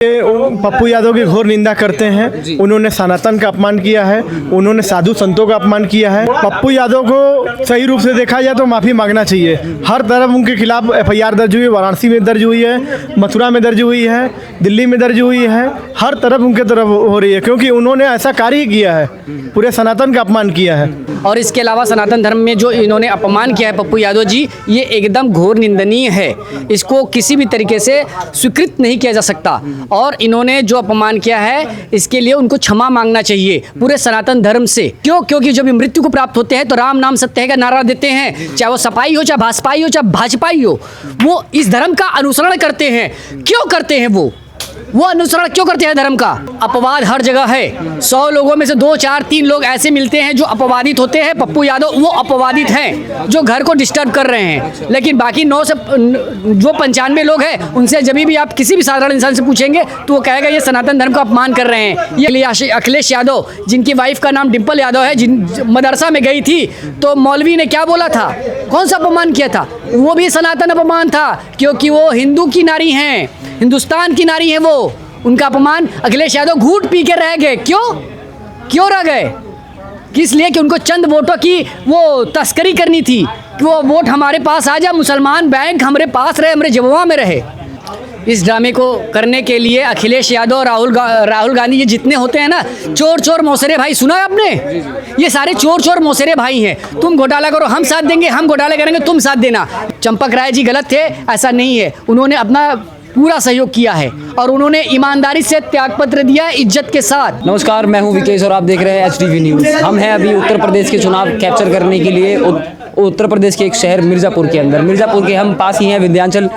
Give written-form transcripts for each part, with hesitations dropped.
पप्पू यादव की घोर निंदा करते हैं। उन्होंने सनातन का अपमान किया है, उन्होंने साधु संतों का अपमान किया है। पप्पू यादव को सही रूप से देखा जाए तो माफ़ी मांगना चाहिए। हर तरफ उनके खिलाफ एफआईआर दर्ज हुई है, वाराणसी में दर्ज हुई है, मथुरा में दर्ज हुई है, दिल्ली में दर्ज हुई है। हर तरफ उनके तरफ हो रही है क्योंकि उन्होंने ऐसा कार्य ही किया है, पूरे सनातन का अपमान किया है। और इसके अलावा सनातन धर्म में जो इन्होंने अपमान किया है पप्पू यादव जी, ये एकदम घोर निंदनीय है। इसको किसी भी तरीके से स्वीकृत नहीं किया जा सकता और इन्होंने जो अपमान किया है इसके लिए उनको क्षमा मांगना चाहिए पूरे सनातन धर्म से। क्योंकि जब मृत्यु को प्राप्त होते हैं तो राम नाम सत्य है का नारा देते हैं, चाहे वो सपाई हो, चाहे भाजपाई हो, चाहे भाजपाई हो, वो इस धर्म का अनुसरण करते हैं। क्यों करते हैं वो अनुसरण क्यों करते हैं धर्म का? अपवाद हर जगह है। 100 लोगों में से 2, 4, 3 लोग ऐसे मिलते हैं जो अपवादित होते हैं। पप्पू यादव वो अपवादित हैं जो घर को डिस्टर्ब कर रहे हैं, लेकिन बाकी 9 से जो 95 लोग हैं उनसे जब भी आप किसी भी साधारण इंसान से पूछेंगे तो वो कहेगा ये सनातन धर्म का अपमान कर रहे हैं। ये अखिलेश यादव जिनकी वाइफ का नाम डिम्पल यादव है, जिन मदरसा में गई थी तो मौलवी ने क्या बोला था, कौन सा अपमान किया था? वो भी सनातन अपमान था क्योंकि वो हिंदू की नारी हैं, हिंदुस्तान की नारी है वो। उनका अपमान अखिलेश यादव घूंट पी के रह गए। क्यों रह गए? किस लिए? कि उनको चंद वोटों की वो तस्करी करनी थी कि वो वोट हमारे पास आ जाए, मुसलमान बैंक हमारे पास रहे, हमारे जबवा में रहे। इस ड्रामे को करने के लिए अखिलेश यादव और राहुल गांधी ये जितने होते हैं ना, चोर मौसेरे भाई, सुना है आपने? ये सारे चोर मौसेरे भाई हैं। तुम घोटाला करो हम साथ देंगे, हम घोटाला करेंगे तुम साथ देना। चंपक राय जी गलत थे, ऐसा नहीं है। उन्होंने अपना पूरा सहयोग किया है और उन्होंने ईमानदारी से त्यागपत्र दिया है, इज्जत के साथ। नमस्कार, मैं हूं विकेश और आप देख रहे हैं HTV न्यूज़। हम हैं अभी उत्तर प्रदेश के चुनाव कैप्चर करने के लिए उत्तर प्रदेश के एक शहर मिर्ज़ापुर के अंदर। मिर्ज़ापुर के हम पास ही हैं विंध्याचल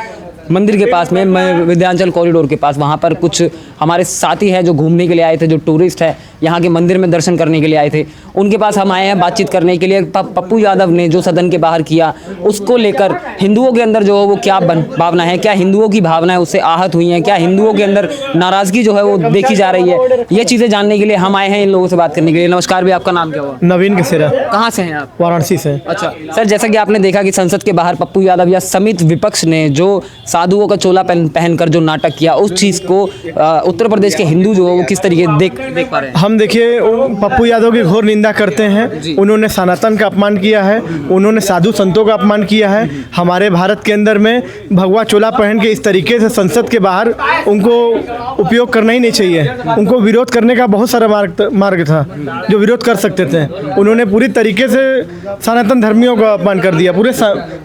मंदिर के पास में, विंध्याचल कॉरिडोर के पास। वहाँ पर कुछ हमारे साथी हैं जो घूमने के लिए आए थे, जो टूरिस्ट है यहाँ के मंदिर में दर्शन करने के लिए आए थे। उनके पास हम आए हैं बातचीत करने के लिए। पप्पू यादव ने जो सदन के बाहर किया उसको लेकर हिंदुओं के अंदर जो है वो क्या भावना है, क्या हिंदुओं की भावनाएं उससे आहत हुई हैं, क्या हिंदुओं के अंदर नाराज़गी जो है वो देखी जा रही है, ये चीज़ें जानने के लिए हम आए हैं इन लोगों से बात करने के लिए। नमस्कार भैया, आपका नाम क्या हुआ? नवीन कसेरा। कहाँ से हैं आप? वाराणसी से। अच्छा सर, जैसा कि आपने देखा कि संसद के बाहर पप्पू यादव या समित विपक्ष ने जो साधुओं का चोला पहनकर जो नाटक किया, उस चीज़ को उत्तर प्रदेश के हिंदू जो है वो किस तरीके देख पा रहे हैं? हम देखिए, पप्पू यादव की घोर निंदा करते हैं। उन्होंने सनातन का अपमान किया है, उन्होंने साधु संतों का अपमान किया है। हमारे भारत के अंदर में भगवा चोला पहन के इस तरीके से संसद के बाहर उनको उपयोग करना ही नहीं चाहिए। उनको विरोध करने का बहुत सारा मार्ग था जो विरोध कर सकते थे। उन्होंने पूरी तरीके से सनातन धर्मियों का अपमान कर दिया,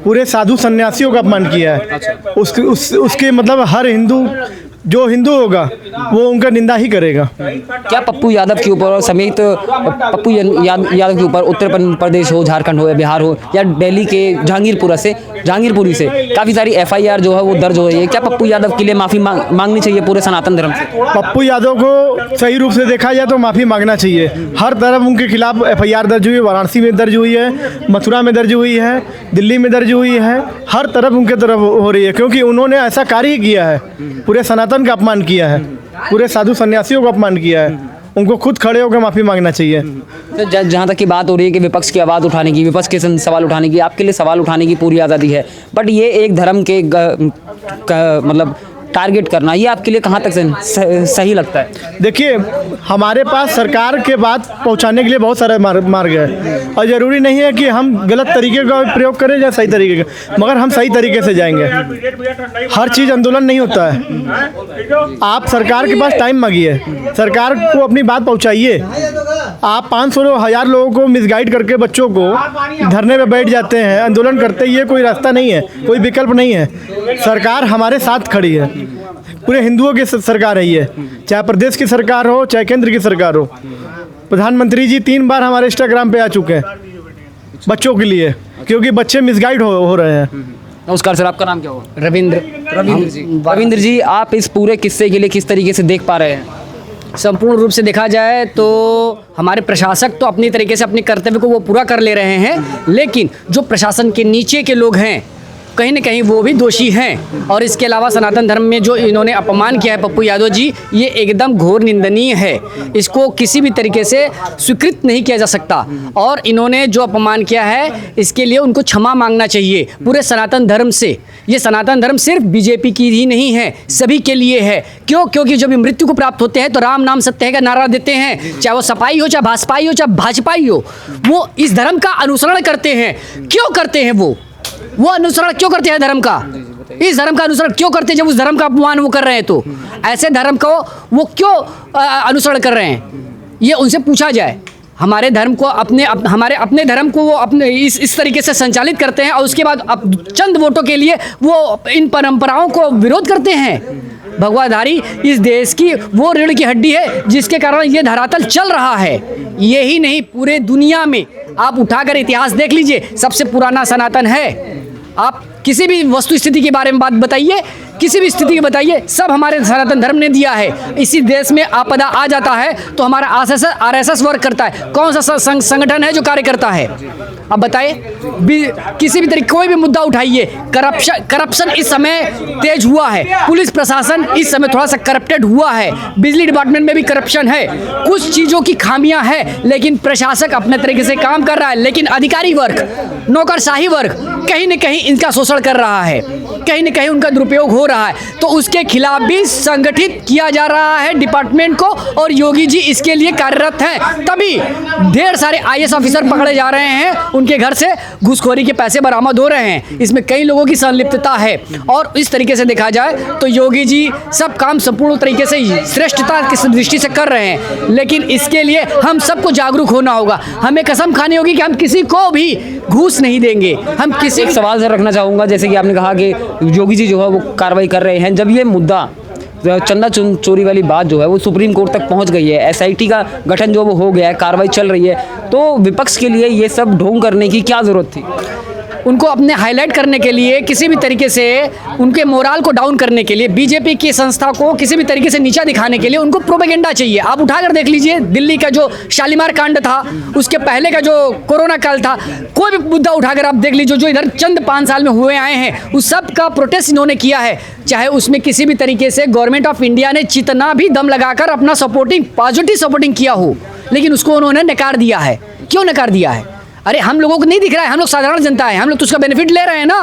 पूरे साधु सन्यासियों का अपमान किया है। उसके मतलब हर हिंदू जो हिंदू होगा वो उनका निंदा ही करेगा। क्या पप्पू यादव के ऊपर और समेत पप्पू यादव के ऊपर उत्तर प्रदेश हो, झारखंड हो या बिहार हो या दिल्ली के जहांगीरपुरी से काफ़ी सारी FIR जो है वो दर्ज हो रही है, क्या पप्पू यादव के लिए माफ़ी मांगनी चाहिए पूरे सनातन धर्म से? पप्पू यादव को सही रूप से देखा जाए तो माफ़ी मांगना चाहिए। हर तरफ उनके खिलाफ FIR दर्ज हुई है, वाराणसी में दर्ज हुई है, मथुरा में दर्ज हुई है, दिल्ली में दर्ज हुई है। हर तरफ उनके तरफ हो रही है क्योंकि उन्होंने ऐसा कार्य ही किया है, पूरे सनातन का अपमान किया है, पूरे साधु सन्यासियों का अपमान किया है। उनको खुद खड़े होकर माफ़ी मांगना चाहिए। तो जहाँ तक की बात हो रही है कि विपक्ष की आवाज़ उठाने की, विपक्ष के सवाल उठाने की, आपके लिए सवाल उठाने की पूरी आज़ादी है, बट ये एक धर्म के मतलब टारगेट करना, ये आपके लिए कहाँ तक सही लगता है? देखिए, हमारे पास सरकार के बात पहुंचाने के लिए बहुत सारे मार्ग है और ज़रूरी नहीं है कि हम गलत तरीके का प्रयोग करें या सही तरीके का, मगर हम सही तरीके से जाएंगे। हर चीज़ आंदोलन नहीं होता है। आप सरकार के पास टाइम मांगिए, सरकार को अपनी बात पहुंचाइए। आप 500-1000 लोगों को मिसगाइड करके बच्चों को धरने पे बैठ जाते हैं, आंदोलन करते, ये कोई रास्ता नहीं है, कोई विकल्प नहीं है। सरकार हमारे साथ खड़ी है, पूरे हिंदुओं की सरकार है ये, चाहे प्रदेश की सरकार हो चाहे केंद्र की सरकार हो। प्रधानमंत्री जी 3 बार हमारे इंस्टाग्राम पे आ चुके हैं बच्चों के लिए, क्योंकि बच्चे मिसगाइड हो रहे हैं। नमस्कार सर, आपका नाम क्या हुआ? रविंद्र जी, आप इस पूरे किस्से के लिए किस तरीके से देख पा रहे हैं? संपूर्ण रूप से देखा जाए तो हमारे प्रशासक तो अपनी तरीके से अपने कर्तव्य को वो पूरा कर ले रहे हैं, लेकिन जो प्रशासन के नीचे के लोग हैं, कहीं न कहीं वो भी दोषी हैं। और इसके अलावा सनातन धर्म में जो इन्होंने अपमान किया है पप्पू यादव जी, ये एकदम घोर निंदनीय है। इसको किसी भी तरीके से स्वीकृत नहीं किया जा सकता और इन्होंने जो अपमान किया है इसके लिए उनको क्षमा मांगना चाहिए पूरे सनातन धर्म से। ये सनातन धर्म सिर्फ बीजेपी की ही नहीं है, सभी के लिए है। क्यों? क्योंकि जब मृत्यु को प्राप्त होते हैं तो राम नाम सत्य है का नारा देते हैं, चाहे वो सपाई हो, चाहे भाजपाई हो, चाहे भाजपाई हो, वो इस धर्म का अनुसरण करते हैं। क्यों करते हैं वो अनुसरण क्यों करते हैं धर्म का? इस धर्म का अनुसरण क्यों करते हैं जब उस धर्म का अपमान वो कर रहे हैं? तो ऐसे धर्म को वो क्यों अनुसरण कर रहे हैं? ये उनसे पूछा जाए। हमारे धर्म को हमारे अपने धर्म को वो अपने इस तरीके से संचालित करते हैं और उसके बाद अब चंद वोटों के लिए वो इन परंपराओं को विरोध करते हैं। भगवाधारी इस देश की वो रीढ़ की हड्डी है जिसके कारण ये धरातल चल रहा है। यही नहीं, पूरे दुनिया में आप उठाकर इतिहास देख लीजिए, सबसे पुराना सनातन है। आप किसी भी वस्तु स्थिति के बारे में बात बताइए, किसी भी स्थिति की बताइए, सब हमारे सनातन धर्म ने दिया है। इसी देश में आपदा आ जाता है तो हमारा आरएसएस वर्क करता है। कौन सा संगठन है जो कार्य करता है? अब बताइए, किसी भी तरीके कोई भी मुद्दा उठाइए, करप्शन इस समय तेज हुआ है, पुलिस प्रशासन इस समय थोड़ा सा करप्टेड हुआ है, बिजली डिपार्टमेंट में भी करप्शन है, कुछ चीज़ों की खामियां है, लेकिन प्रशासक अपने तरीके से काम कर रहा है। लेकिन अधिकारी वर्ग, नौकरशाही वर्ग कहीं न कहीं इनका शोषण कर रहा है, कहीं न कहीं उनका दुरुपयोग हो रहा है, तो उसके खिलाफ भी संगठित किया जा रहा है डिपार्टमेंट को और योगी जी इसके लिए कार्यरत हैं। तभी ढेर सारे आईएएस ऑफिसर पकड़े जा रहे हैं, उनके घर से घूसखोरी के पैसे बरामद हो रहे हैं। इसमें कई लोगों की संलिप्तता है और इस तरीके से देखा जाए तो योगी जी सब काम संपूर्ण तरीके से श्रेष्ठता की दृष्टि से कर रहे हैं। लेकिन इसके लिए हम सबको जागरूक होना होगा, हमें कसम खानी होगी कि हम किसी को भी घूस नहीं देंगे। हम किसी एक सवाल से रखना चाहूँगा, जैसे कि आपने कहा कि योगी जी जो है वो कार्रवाई कर रहे हैं, जब ये मुद्दा चंदा चोरी वाली बात जो है वो सुप्रीम कोर्ट तक पहुंच गई है, एसआईटी का गठन जो वो हो गया है, कार्रवाई चल रही है, तो विपक्ष के लिए ये सब ढोंग करने की क्या ज़रूरत थी? उनको अपने हाईलाइट करने के लिए, किसी भी तरीके से उनके मोराल को डाउन करने के लिए, बीजेपी की संस्था को किसी भी तरीके से नीचा दिखाने के लिए उनको प्रोपेगेंडा चाहिए। आप उठाकर देख लीजिए, दिल्ली का जो शालीमार कांड था, उसके पहले का जो कोरोना काल था, कोई भी मुद्दा उठाकर आप देख लीजिए जो इधर चंद 5 साल में हुए आए हैं, उस सब का प्रोटेस्ट इन्होंने किया है। चाहे उसमें किसी भी तरीके से गवर्नमेंट ऑफ इंडिया ने जितना भी दम लगाकर अपना पॉजिटिव सपोर्टिंग किया हो, लेकिन उसको उन्होंने नकार दिया है। क्यों नकार दिया है? अरे हम लोगों को नहीं दिख रहा है, हम लोग साधारण जनता है, हम लोग तो उसका बेनिफिट ले रहे हैं ना।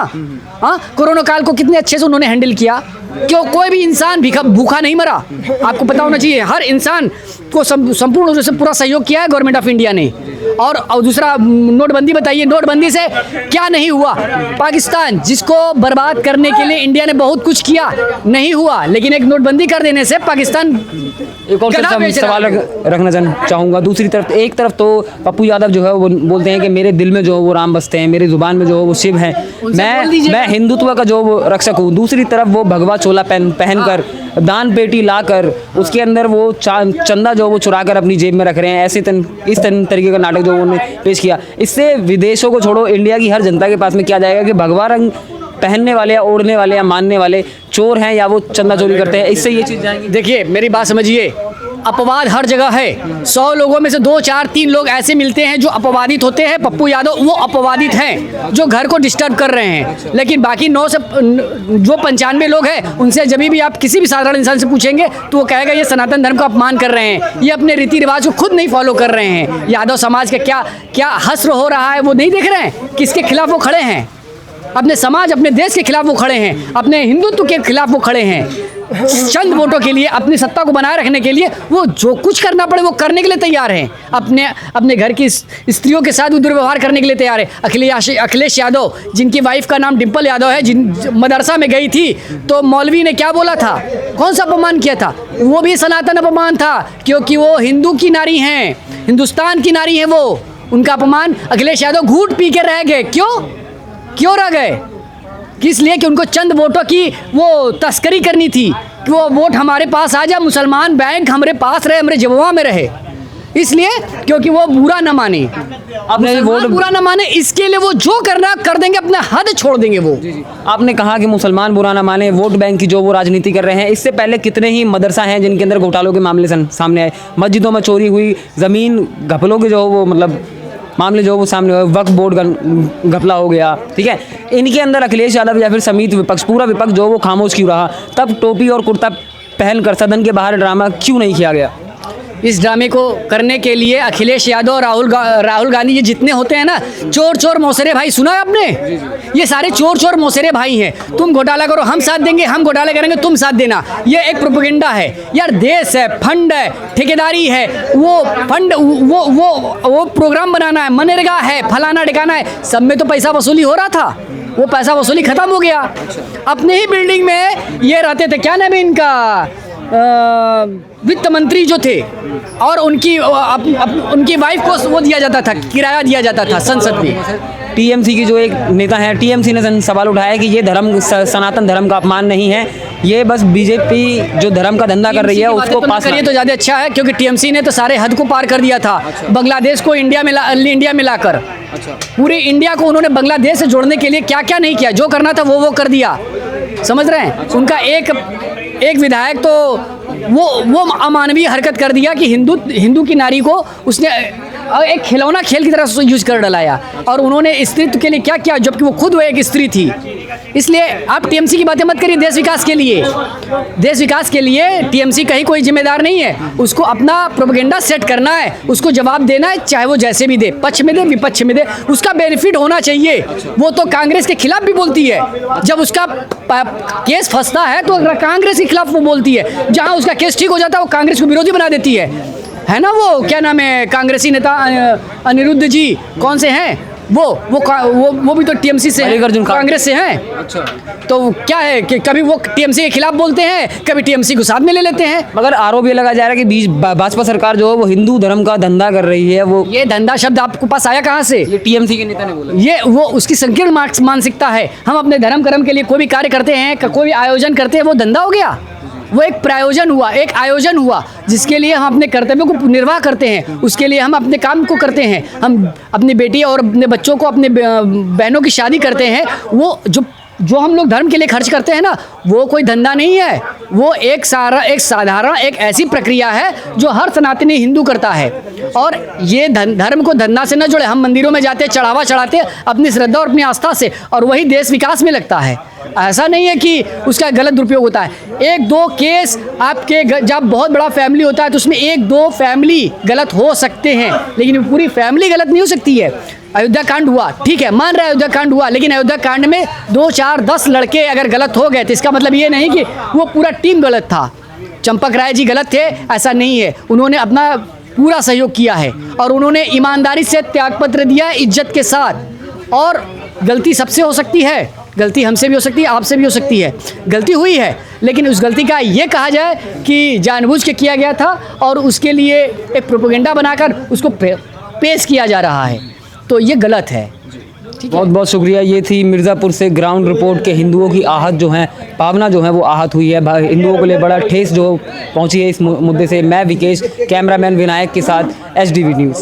हाँ, कोरोना काल को कितने अच्छे से उन्होंने हैंडल किया। क्यों कोई भी इंसान भूखा नहीं मरा? आपको पता होना चाहिए, हर इंसान को संपूर्ण रूप से पूरा सहयोग किया है गवर्नमेंट ऑफ इंडिया ने। और दूसरा नोटबंदी बताइए, नोटबंदी से क्या नहीं हुआ? पाकिस्तान जिसको बर्बाद करने के लिए इंडिया ने बहुत कुछ किया, नहीं हुआ, लेकिन एक नोटबंदी कर देने से पाकिस्तान। एक और सवाल रखना चाहूँगा, दूसरी तरफ एक तरफ तो पप्पू यादव जो है वो बोलते हैं कि मेरे दिल में जो है वो राम बसते हैं, मेरी जुबान में जो है वो शिव हैं, मैं हिंदुत्व का जो रक्षक हूँ। दूसरी तरफ वो भगवा चोला पहनकर दान पेटी लाकर उसके अंदर वो चंदा जो वो चुरा कर अपनी जेब में रख रहे हैं। ऐसे इस तरीके का नाटक जो उन्होंने पेश किया, इससे विदेशों को छोड़ो इंडिया की हर जनता के पास में क्या जाएगा कि भगवा रंग पहनने वाले या ओढ़ने वाले या मानने वाले चोर हैं या वो चंदा चोरी करते हैं, इससे ये चीज़ जाएंगी। देखिए मेरी बात समझिए, अपवाद हर जगह है। 100 लोगों में से 2, 4, 3 लोग ऐसे मिलते हैं जो अपवादित होते हैं। पप्पू यादव वो अपवादित हैं जो घर को डिस्टर्ब कर रहे हैं, लेकिन बाकी 9 से जो 95 लोग हैं उनसे जब भी आप किसी भी साधारण इंसान से पूछेंगे तो वो कहेगा ये सनातन धर्म का अपमान कर रहे हैं, ये अपने रीति रिवाज को खुद नहीं फॉलो कर रहे हैं। यादव समाज का क्या हस्र हो रहा है वो नहीं देख रहे हैं? किसके खिलाफ वो खड़े हैं? अपने समाज, अपने देश के खिलाफ वो खड़े हैं, अपने हिंदुत्व के खिलाफ वो खड़े हैं। चंद वोटों के लिए, अपनी सत्ता को बनाए रखने के लिए वो जो कुछ करना पड़े वो करने के लिए तैयार हैं। अपने घर की स्त्रियों के साथ वो दुर्व्यवहार करने के लिए तैयार है। अखिलेश यादव, जिनकी वाइफ का नाम डिम्पल यादव है, मदरसा में गई थी तो मौलवी ने क्या बोला था, कौन सा अपमान किया था? वो भी सनातन अपमान था, क्योंकि वो हिंदू की नारी हैं, हिंदुस्तान की नारी हैं वो। उनका अपमान अखिलेश यादव घूट पी के रह गए। क्यों रह गए? किस लिए? कि उनको चंद वोटों की वो तस्करी करनी थी कि वो वोट हमारे पास आ जाए, मुसलमान बैंक हमारे पास रहे, हमारे जबवा में रहे, इसलिए क्योंकि वो बुरा न माने, अपने वोट बुरा न माने, इसके लिए वो जो करना कर देंगे, अपना हद छोड़ देंगे वो। आपने कहा कि मुसलमान बुरा न माने, वोट बैंक की जो वो राजनीति कर रहे हैं। इससे पहले कितने ही मदरसा हैं जिनके अंदर घोटालों के मामले सामने आए, मस्जिदों में चोरी हुई, ज़मीन घपलों के जो वो मतलब मामले जो वो सामने हुए, वक्फ बोर्ड का घपला हो गया, ठीक है, इनके अंदर अखिलेश यादव या फिर समित विपक्ष, पूरा विपक्ष जो वो खामोश क्यों रहा? तब टोपी और कुर्ता पहनकर सदन के बाहर ड्रामा क्यों नहीं किया गया? इस ड्रामे को करने के लिए अखिलेश यादव और राहुल गांधी ये जितने होते हैं ना, चोर चोर मौसेरे भाई, सुना है आपने? ये सारे चोर चोर मौसेरे भाई हैं। तुम घोटाला करो हम साथ देंगे, हम घोटाला करेंगे तुम साथ देना। ये एक प्रोपेगेंडा है यार। देश है, फंड है, ठेकेदारी है, वो फंड वो प्रोग्राम बनाना है, मनरेगा है, फलाना ठिकाना है, सब में तो पैसा वसूली हो रहा था। वो पैसा वसूली खत्म हो गया। अपने ही बिल्डिंग में ये रहते थे, क्या नाम है इनका, वित्त मंत्री जो थे, और उनकी वाइफ को वो दिया जाता था, किराया दिया जाता था संसद में। टीएमसी की जो एक नेता है, टीएमसी ने सवाल उठाया कि ये धर्म, सनातन धर्म का अपमान नहीं है, ये बस बीजेपी जो धर्म का धंधा कर रही है उसको पास करिए तो ज़्यादा अच्छा है, क्योंकि टीएमसी ने तो सारे हद को पार कर दिया था। बांग्लादेश को इंडिया में लाकर पूरे इंडिया को उन्होंने बांग्लादेश से जोड़ने के लिए क्या क्या नहीं किया, जो करना था वो कर दिया। समझ रहे हैं? उनका एक विधायक तो वो अमानवीय हरकत कर दिया कि हिंदू की नारी को उसने एक खिलौना खेल की तरह यूज कर डलाया, और उन्होंने स्त्रीत्व के लिए क्या किया, जबकि वो खुद वो एक स्त्री थी। इसलिए आप टीएमसी की बातें मत करिए। देश विकास के लिए टीएमसी कहीं कोई जिम्मेदार नहीं है। उसको अपना प्रोपेगेंडा सेट करना है, उसको जवाब देना है, चाहे वो जैसे भी दे, पक्ष में दे विपक्ष में दे, उसका बेनिफिट होना चाहिए। वो तो कांग्रेस के खिलाफ भी बोलती है, जब उसका केस फंसता है तो कांग्रेस के खिलाफ वो बोलती है, जहाँ उसका केस ठीक हो जाता है वो कांग्रेस को विरोधी बना देती है ना। वो क्या नाम है कांग्रेसी नेता अनिरुद्ध जी, कौन से हैं वो भी तो टीएमसी से हैं, कांग्रेस से हैं। अच्छा, तो क्या है कि कभी वो टीएमसी के खिलाफ बोलते हैं, कभी टीएमसी को साथ में ले लेते हैं। मगर आरोप ये लगाया जा रहा है कि भाजपा सरकार जो है वो हिंदू धर्म का धंधा कर रही है। वो ये धंधा शब्द आपको पास आया कहाँ से? ये टीएमसी के नेता ने बोला। ये वो उसकी संकीर्ण मानसिकता है। हम अपने धर्म कर्म के लिए कोई भी कार्य करते हैं, कोई भी आयोजन करते हैं, वो धंधा हो गया। वो एक प्रायोजन हुआ, एक आयोजन हुआ, जिसके लिए हम अपने कर्तव्यों को निर्वाह करते हैं, उसके लिए हम अपने काम को करते हैं। हम अपनी बेटी और अपने बच्चों को, अपने बहनों की शादी करते हैं। वो जो हम लोग धर्म के लिए खर्च करते हैं ना, वो कोई धंधा नहीं है। वो एक साधारण एक ऐसी प्रक्रिया है जो हर सनातनी हिंदू करता है। और ये धर्म को धंधा से न जोड़े। हम मंदिरों में जाते, चढ़ावा चढ़ाते अपनी श्रद्धा और अपनी आस्था से, और वही देश विकास में लगता है। ऐसा नहीं है कि उसका गलत दुरुपयोग होता है। एक दो केस आपके, जब बहुत बड़ा फैमिली होता है तो उसमें एक दो फैमिली गलत हो सकते हैं, लेकिन पूरी फैमिली गलत नहीं हो सकती है। अयोध्या कांड हुआ, ठीक है, मान रहे अयोध्या कांड हुआ, लेकिन अयोध्या कांड में 2, 4, 10 लड़के अगर गलत हो गए तो इसका मतलब ये नहीं कि वो पूरा टीम गलत था। चंपक राय जी गलत थे, ऐसा नहीं है। उन्होंने अपना पूरा सहयोग किया है और उन्होंने ईमानदारी से त्यागपत्र दिया इज्जत के साथ। और गलती सबसे हो सकती है, गलती हमसे भी हो सकती है, आपसे भी हो सकती है। गलती हुई है, लेकिन उस गलती का ये कहा जाए कि जानबूझ के किया गया था और उसके लिए एक प्रोपेगेंडा बनाकर उसको पेश किया जा रहा है, तो ये गलत है। बहुत बहुत शुक्रिया। ये थी मिर्ज़ापुर से ग्राउंड रिपोर्ट के हिंदुओं की आहत जो हैं, भावना जो है वो आहत हुई है, हिंदुओं के लिए बड़ा ठेस जो पहुंची है इस मुद्दे से। मैं विकेश, कैमरामैन विनायक के साथ, HDV न्यूज़।